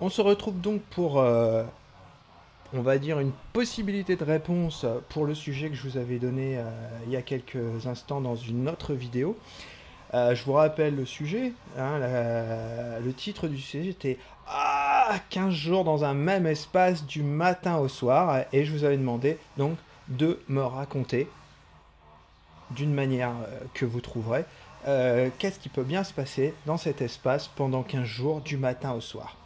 On se retrouve donc pour, on va dire, une possibilité de réponse pour le sujet que je vous avais donné il y a quelques instants dans une autre vidéo. Je vous rappelle le sujet, hein, le titre du sujet était 15 jours dans un même espace du matin au soir, et je vous avais demandé donc de me raconter d'une manière que vous trouverez qu'est-ce qui peut bien se passer dans cet espace pendant 15 jours du matin au soir.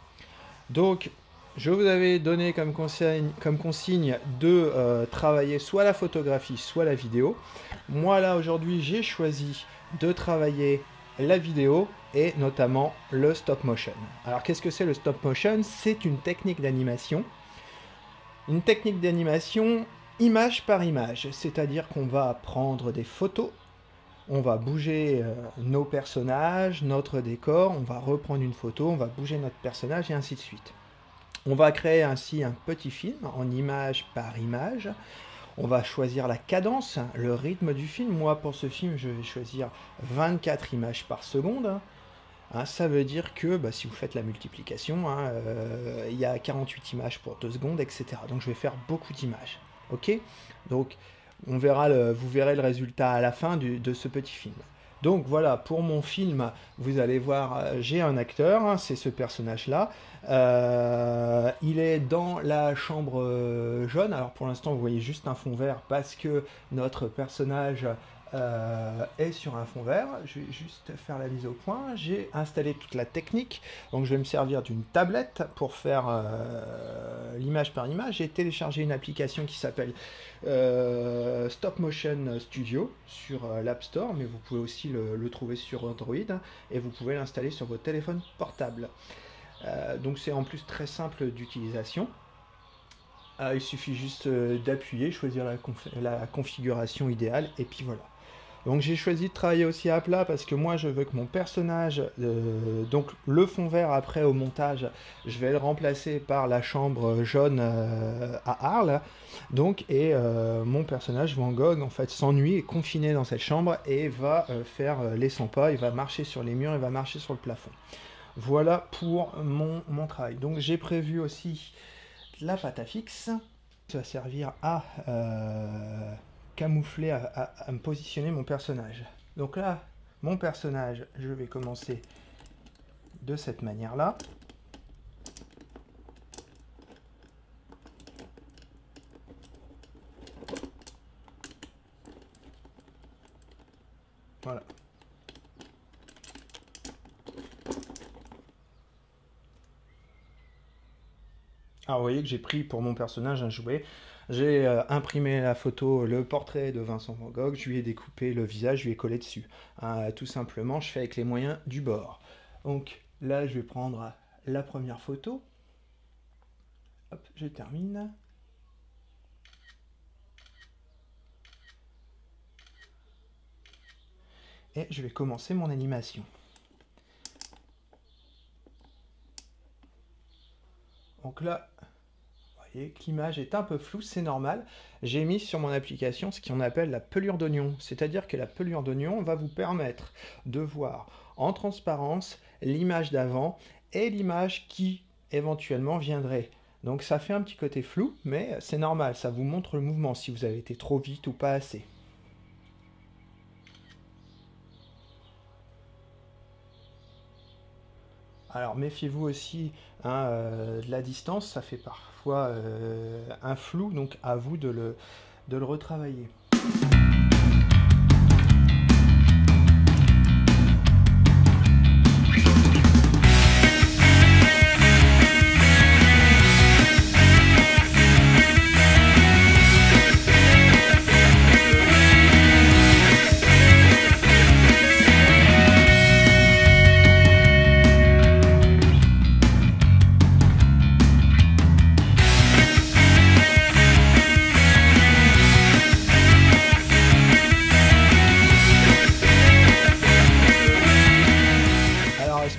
Donc, je vous avais donné comme consigne de travailler soit la photographie, soit la vidéo. Moi, là, aujourd'hui, j'ai choisi de travailler la vidéo et notamment le stop motion. Alors, qu'est-ce que c'est le stop motion? C'est une technique d'animation. Une technique d'animation image par image, c'est-à-dire qu'on va prendre des photos, on va bouger nos personnages, notre décor, on va reprendre une photo, on va bouger notre personnage et ainsi de suite. On va créer ainsi un petit film en image par image. On va choisir la cadence, le rythme du film. Moi, pour ce film, je vais choisir 24 images par seconde. Ça veut dire que si vous faites la multiplication, il y a 48 images pour 2 secondes, etc. Donc je vais faire beaucoup d'images. Ok? Donc vous verrez le résultat à la fin de ce petit film. Donc voilà, pour mon film, vous allez voir, j'ai un acteur, c'est ce personnage-là. Il est dans la chambre jaune. Alors pour l'instant, vous voyez juste un fond vert parce que notre personnage est sur un fond vert. Je vais juste faire la mise au point. J'ai installé toute la technique. Donc je vais me servir d'une tablette pour faire l'image par image. J'ai téléchargé une application qui s'appelle Stop Motion Studio sur l'App Store, mais vous pouvez aussi le trouver sur Android et vous pouvez l'installer sur votre téléphone portable. Donc c'est en plus très simple d'utilisation. Il suffit juste d'appuyer, choisir la configuration idéale et puis voilà. Donc j'ai choisi de travailler aussi à plat parce que moi je veux que mon personnage, donc le fond vert après au montage, je vais le remplacer par la chambre jaune à Arles. Donc mon personnage Van Gogh en fait s'ennuie, est confiné dans cette chambre et va faire les 100 pas, il va marcher sur les murs, il va marcher sur le plafond. Voilà pour mon travail. Donc j'ai prévu aussi la pâte à fixe. Ça va servir à camoufler, à me positionner mon personnage. Donc là, mon personnage, je vais commencer de cette manière-là. Voilà. Alors vous voyez que j'ai pris pour mon personnage un jouet. J'ai imprimé la photo, le portrait de Vincent Van Gogh, je lui ai découpé le visage, je lui ai collé dessus. Tout simplement, je fais avec les moyens du bord. Donc là, je vais prendre la première photo. Hop, je termine. Et je vais commencer mon animation. Donc là, vous voyez que l'image est un peu floue, c'est normal. J'ai mis sur mon application ce qu'on appelle la pelure d'oignon. C'est-à-dire que la pelure d'oignon va vous permettre de voir en transparence l'image d'avant et l'image qui éventuellement viendrait. Donc ça fait un petit côté flou, mais c'est normal, ça vous montre le mouvement si vous avez été trop vite ou pas assez. Alors méfiez-vous aussi de la distance, ça fait parfois un flou, donc à vous de le retravailler.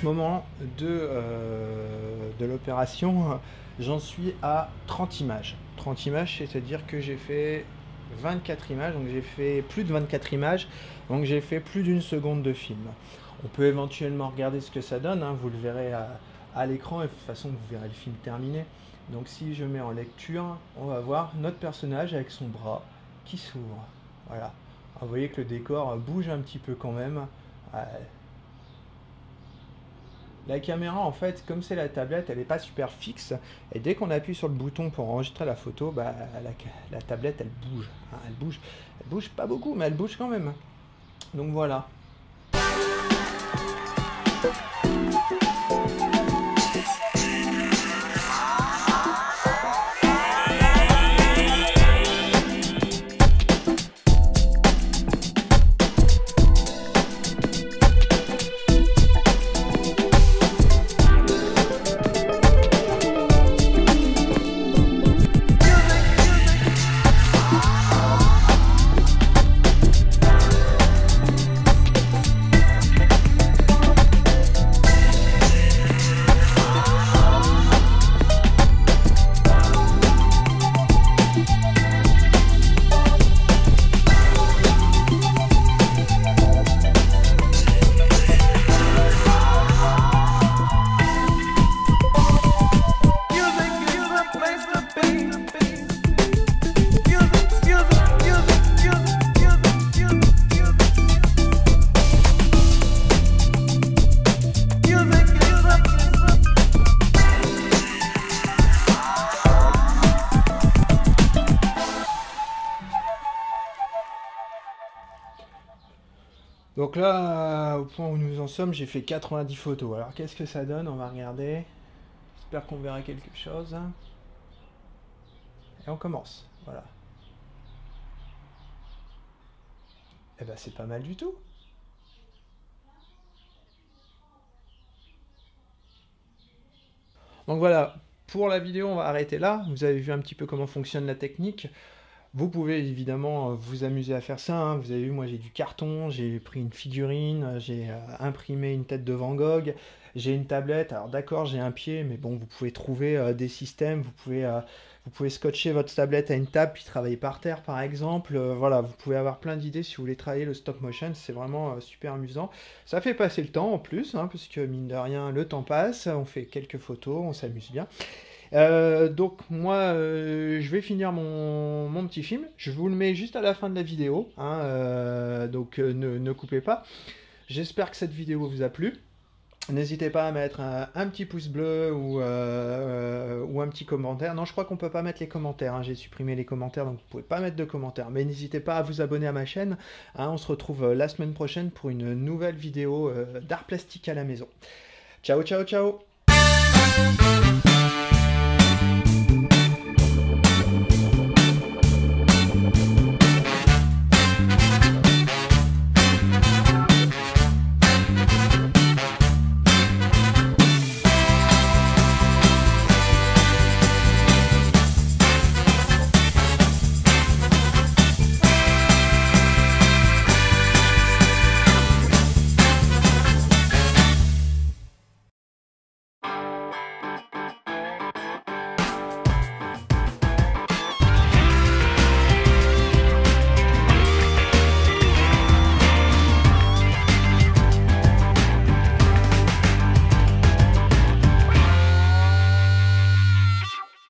Moment de l'opération, j'en suis à 30 images. 30 images, c'est-à-dire que j'ai fait 24 images, donc j'ai fait plus de 24 images, donc j'ai fait plus d'une seconde de film. On peut éventuellement regarder ce que ça donne, vous le verrez à l'écran et de toute façon vous verrez le film terminé. Donc si je mets en lecture, on va voir notre personnage avec son bras qui s'ouvre. Voilà. Alors, vous voyez que le décor bouge un petit peu quand même. La caméra, en fait, comme c'est la tablette, elle n'est pas super fixe. Et dès qu'on appuie sur le bouton pour enregistrer la photo, bah, la tablette, elle bouge. Hein, elle bouge pas beaucoup, mais elle bouge quand même. Donc voilà. Donc là, au point où nous en sommes, j'ai fait 90 photos. Alors qu'est-ce que ça donne? On va regarder. J'espère qu'on verra quelque chose. Et on commence. Voilà. Eh ben c'est pas mal du tout. Donc voilà, pour la vidéo, on va arrêter là. Vous avez vu un petit peu comment fonctionne la technique. Vous pouvez évidemment vous amuser à faire ça, hein. Vous avez vu, moi j'ai du carton, j'ai pris une figurine, j'ai imprimé une tête de Van Gogh, j'ai une tablette. Alors d'accord, j'ai un pied, mais bon, vous pouvez trouver des systèmes, vous pouvez scotcher votre tablette à une table puis travailler par terre par exemple. Voilà, vous pouvez avoir plein d'idées si vous voulez travailler le stop motion, c'est vraiment super amusant. Ça fait passer le temps en plus, hein, parce que mine de rien, le temps passe, on fait quelques photos, on s'amuse bien. Donc moi je vais finir mon petit film, je vous le mets juste à la fin de la vidéo, hein, donc ne coupez pas. J'espère que cette vidéo vous a plu. N'hésitez pas à mettre un petit pouce bleu ou un petit commentaire. Non, je crois qu'on peut pas mettre les commentaires, hein. J'ai supprimé les commentaires, donc vous pouvez pas mettre de commentaires. Mais n'hésitez pas à vous abonner à ma chaîne, hein. On se retrouve la semaine prochaine pour une nouvelle vidéo d'art plastique à la maison. Ciao, ciao, ciao!